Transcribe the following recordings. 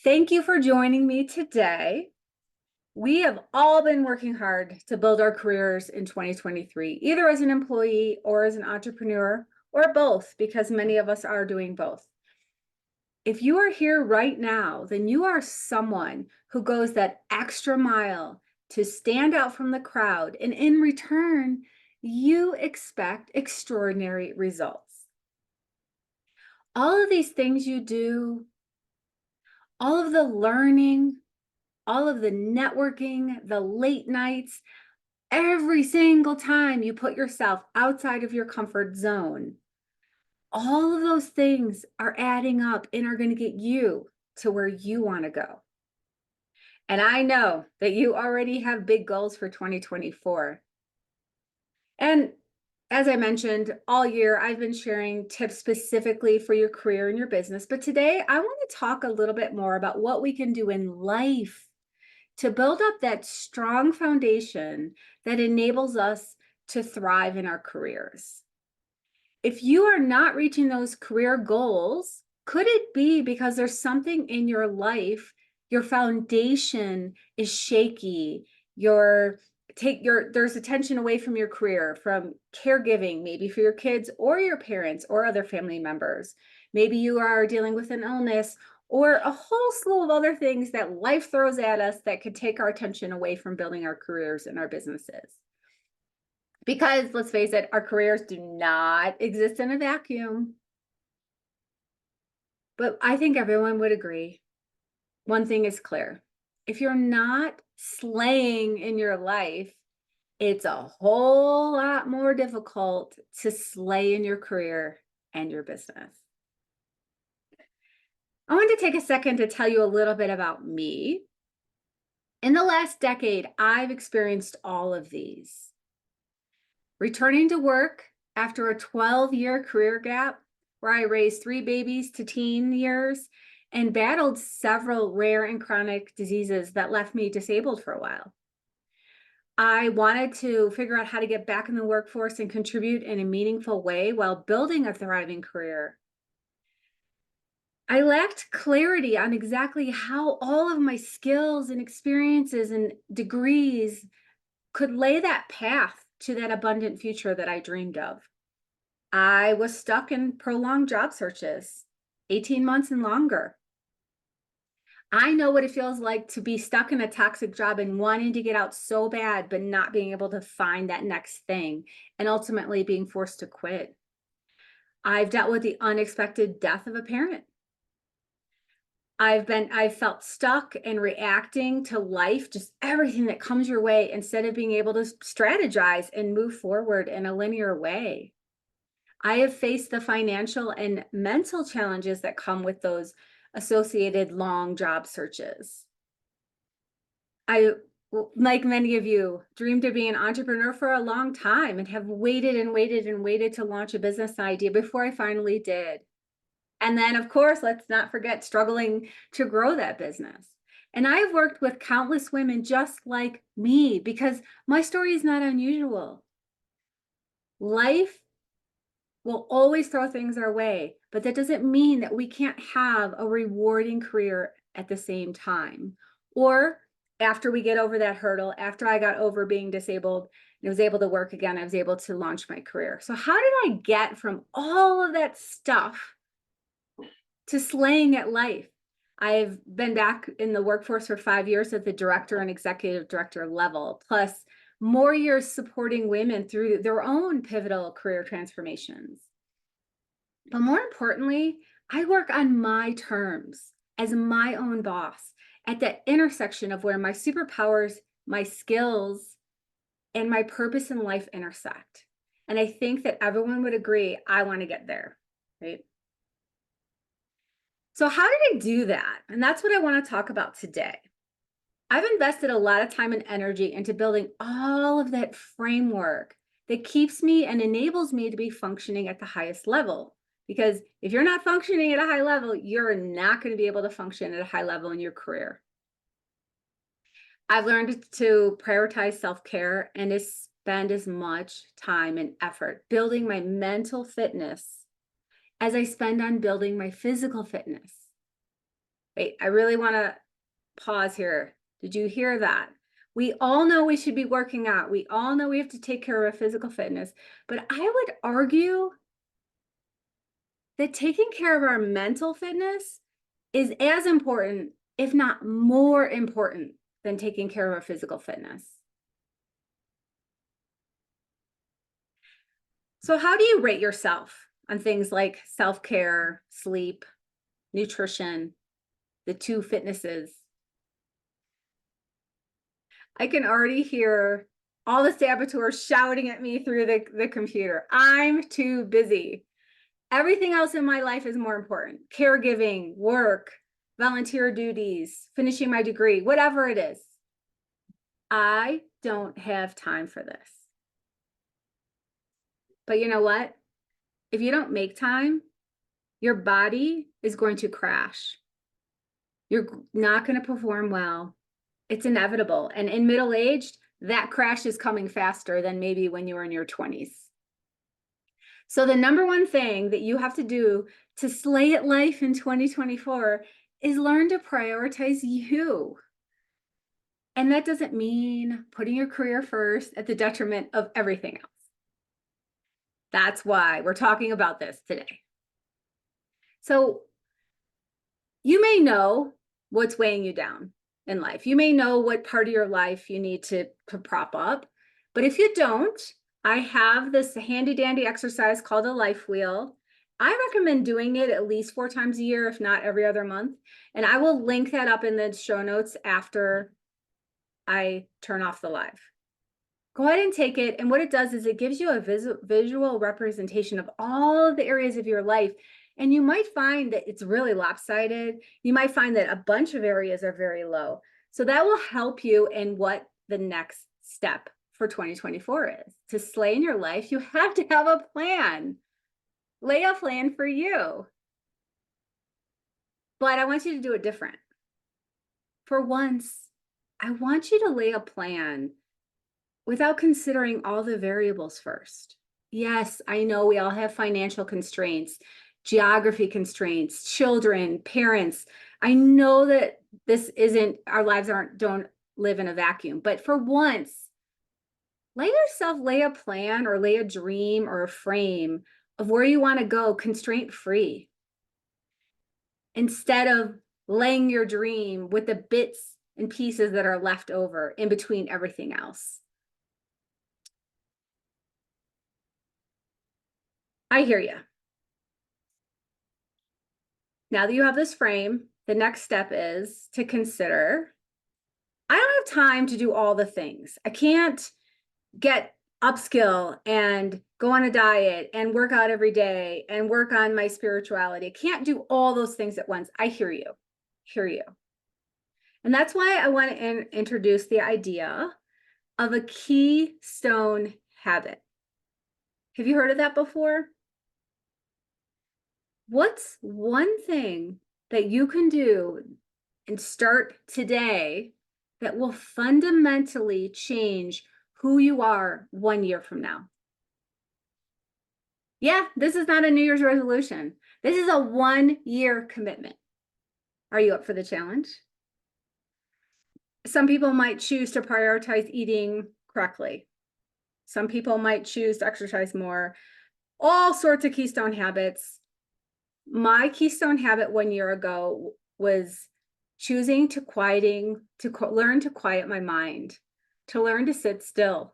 Thank you for joining me today. We have all been working hard to build our careers in 2023, either as an employee or as an entrepreneur, or both, because many of us are doing both. If you are here right now, then you are someone who goes that extra mile to stand out from the crowd, and in return, you expect extraordinary results. All of these things you do, all of the learning, all of the networking, the late nights, every single time you put yourself outside of your comfort zone, all of those things are adding up and are going to get you to where you want to go. And I know that you already have big goals for 2024. And as I mentioned, all year I've been sharing tips specifically for your career and your business. But today I want to talk a little bit more about what we can do in life to build up that strong foundation that enables us to thrive in our careers. If you are not reaching those career goals, could it be because there's something in your life, your foundation is shaky, there's attention away from your career, from caregiving, maybe for your kids or your parents or other family members. Maybe you are dealing with an illness or a whole slew of other things that life throws at us that could take our attention away from building our careers and our businesses. Because let's face it, our careers do not exist in a vacuum. But I think everyone would agree. One thing is clear. If you're not slaying in your life, it's a whole lot more difficult to slay in your career and your business. I want to take a second to tell you a little bit about me. In the last decade, I've experienced all of these. Returning to work after a 12-year career gap, where I raised 3 babies to teen years and battled several rare and chronic diseases that left me disabled for a while. I wanted to figure out how to get back in the workforce and contribute in a meaningful way while building a thriving career. I lacked clarity on exactly how all of my skills and experiences and degrees could lay that path to that abundant future that I dreamed of. I was stuck in prolonged job searches, 18 months and longer. I know what it feels like to be stuck in a toxic job and wanting to get out so bad, but not being able to find that next thing and ultimately being forced to quit. I've dealt with the unexpected death of a parent. I've felt stuck and reacting to life, just everything that comes your way, instead of being able to strategize and move forward in a linear way. I have faced the financial and mental challenges that come with those associated long job searches. I, like many of you, dreamed of being an entrepreneur for a long time and have waited and waited and waited to launch a business idea before I finally did. And then, of course, let's not forget struggling to grow that business. And I've worked with countless women just like me because my story is not unusual. Life will always throw things our way, but that doesn't mean that we can't have a rewarding career at the same time. Or after we get over that hurdle, after I got over being disabled and was able to work again, I was able to launch my career. So how did I get from all of that stuff to slaying at life? I've been back in the workforce for 5 years at the director and executive director level, plus more years supporting women through their own pivotal career transformations. But more importantly, I work on my terms as my own boss at that intersection of where my superpowers, my skills, and my purpose in life intersect. And I think that everyone would agree, I want to get there, right? So how did I do that? And that's what I want to talk about today. I've invested a lot of time and energy into building all of that framework that keeps me and enables me to be functioning at the highest level. Because if you're not functioning at a high level, you're not going to be able to function at a high level in your career. I've learned to prioritize self-care and to spend as much time and effort building my mental fitness as I spend on building my physical fitness. Wait, I really want to pause here. Did you hear that? We all know we should be working out. We all know we have to take care of our physical fitness. But I would argue that taking care of our mental fitness is as important, if not more important, than taking care of our physical fitness. So how do you rate yourself on things like self-care, sleep, nutrition, the two fitnesses? I can already hear all the saboteurs shouting at me through the computer. I'm too busy. Everything else in my life is more important. Caregiving, work, volunteer duties, finishing my degree, whatever it is. I don't have time for this. But you know what? If you don't make time, your body is going to crash. You're not going to perform well. It's inevitable. And in middle aged, that crash is coming faster than maybe when you were in your 20s. So the number one thing that you have to do to slay at life in 2024 is learn to prioritize you. And that doesn't mean putting your career first at the detriment of everything else. That's why we're talking about this today. So you may know what's weighing you down in life. You may know what part of your life you need to prop up. But if you don't, I have this handy dandy exercise called a life wheel. I recommend doing it at least 4 times a year, if not every other month. And I will link that up in the show notes after I turn off the live. Go ahead and take it. And what it does is it gives you a visual representation of all of the areas of your life. And you might find that it's really lopsided. You might find that a bunch of areas are very low. So that will help you in what the next step for 2024 is. To slay in your life, you have to have a plan. Lay a plan for you. But I want you to do it different. For once, I want you to lay a plan without considering all the variables first. Yes, I know we all have financial constraints, geography constraints, children, parents. I know that this isn't, our lives don't live in a vacuum, but for once, let yourself lay a plan or lay a dream or a frame of where you want to go constraint free, instead of laying your dream with the bits and pieces that are left over in between everything else. I hear you. Now that you have this frame, the next step is to consider, I don't have time to do all the things. I can't get upskill and go on a diet and work out every day and work on my spirituality. I can't do all those things at once. I hear you. And that's why I want to introduce the idea of a keystone habit. Have you heard of that before? What's one thing that you can do and start today that will fundamentally change who you are 1 year from now? Yeah, this is not a New Year's resolution. This is a 1-year commitment. Are you up for the challenge? Some people might choose to prioritize eating correctly. Some people might choose to exercise more. All sorts of keystone habits. My keystone habit 1 year ago was choosing to learn to quiet my mind, to learn to sit still.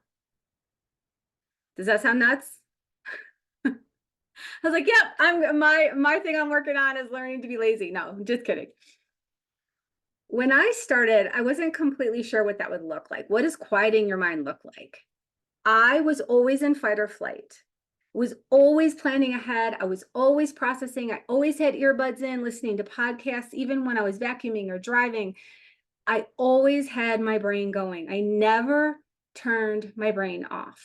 Does that sound nuts? I was like, yep, my thing I'm working on is learning to be lazy. No, I'm just kidding. When I started, I wasn't completely sure what that would look like. What does quieting your mind look like? I was always in fight or flight. Was always planning ahead. I was always processing. I always had earbuds in, listening to podcasts, even when I was vacuuming or driving. I always had my brain going. I never turned my brain off.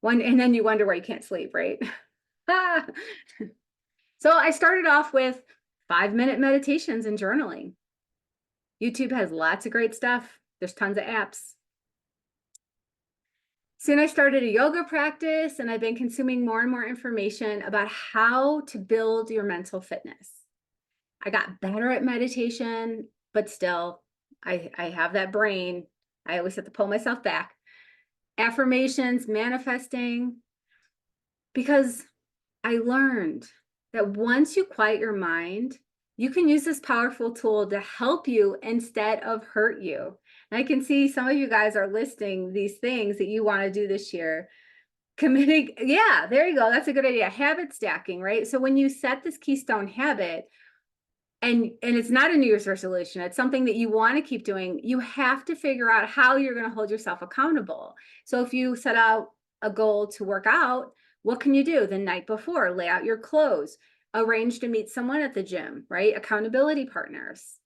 And then you wonder why you can't sleep, right? So I started off with 5-minute meditations and journaling. YouTube has lots of great stuff. There's tons of apps. Soon I started a yoga practice, and I've been consuming more and more information about how to build your mental fitness. I got better at meditation, but still, I have that brain. I always have to pull myself back. Affirmations, manifesting, because I learned that once you quiet your mind, you can use this powerful tool to help you instead of hurt you. And I can see some of you guys are listing these things that you want to do this year. Committing, yeah, there you go. That's a good idea. Habit stacking, right? So when you set this keystone habit, and it's not a New Year's resolution, it's something that you want to keep doing, you have to figure out how you're going to hold yourself accountable. So if you set out a goal to work out, what can you do the night before? Lay out your clothes, arrange to meet someone at the gym, right? Accountability partners.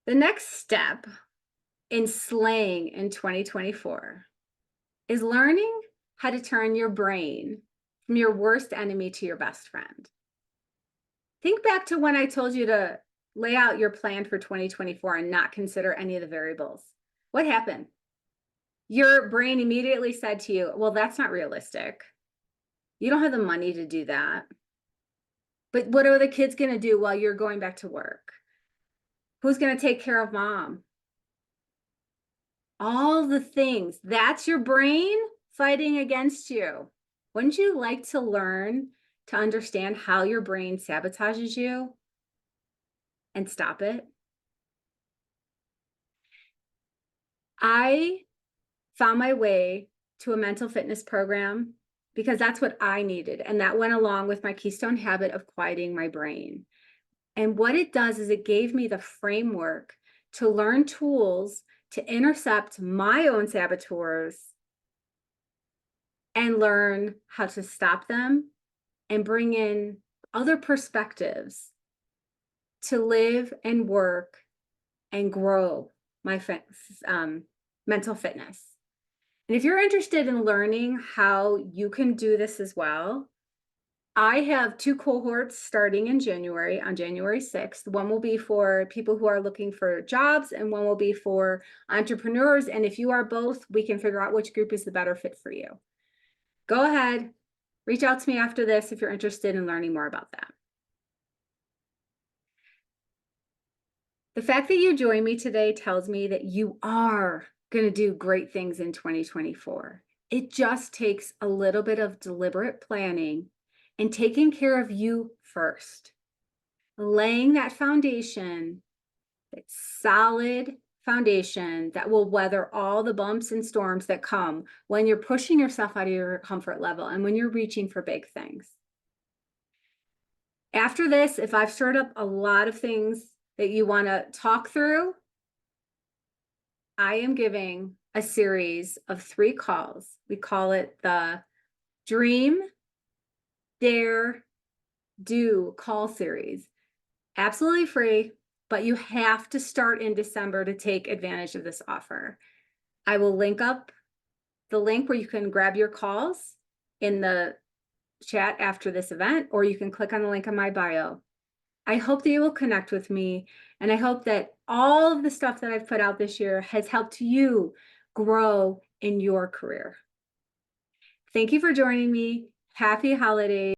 The next step in slaying in 2024 is learning how to turn your brain from your worst enemy to your best friend. Think back to when I told you to lay out your plan for 2024 and not consider any of the variables. What happened? Your brain immediately said to you, well, that's not realistic. You don't have the money to do that. But what are the kids going to do while you're going back to work? Who's going to take care of mom? All the things. That's your brain fighting against you. Wouldn't you like to learn to understand how your brain sabotages you and stop it? I found my way to a mental fitness program because that's what I needed. And that went along with my keystone habit of quieting my brain. And what it does is it gave me the framework to learn tools to intercept my own saboteurs and learn how to stop them and bring in other perspectives to live and work and grow my mental fitness. And if you're interested in learning how you can do this as well, I have 2 cohorts starting in January, on January 6th. One will be for people who are looking for jobs, and one will be for entrepreneurs. And if you are both, we can figure out which group is the better fit for you. Go ahead, reach out to me after this if you're interested in learning more about that. The fact that you joined me today tells me that you are going to do great things in 2024. It just takes a little bit of deliberate planning and taking care of you first. Laying that foundation, that solid foundation that will weather all the bumps and storms that come when you're pushing yourself out of your comfort level and when you're reaching for big things. After this, if I've stirred up a lot of things that you want to talk through, I am giving a series of 3 calls. We call it the Dream, Dare, Do call series. Absolutely free, but you have to start in December to take advantage of this offer. I will link up the link where you can grab your calls in the chat after this event, or you can click on the link in my bio. I hope that you will connect with me, and I hope that all of the stuff that I've put out this year has helped you grow in your career. Thank you for joining me. Happy holidays.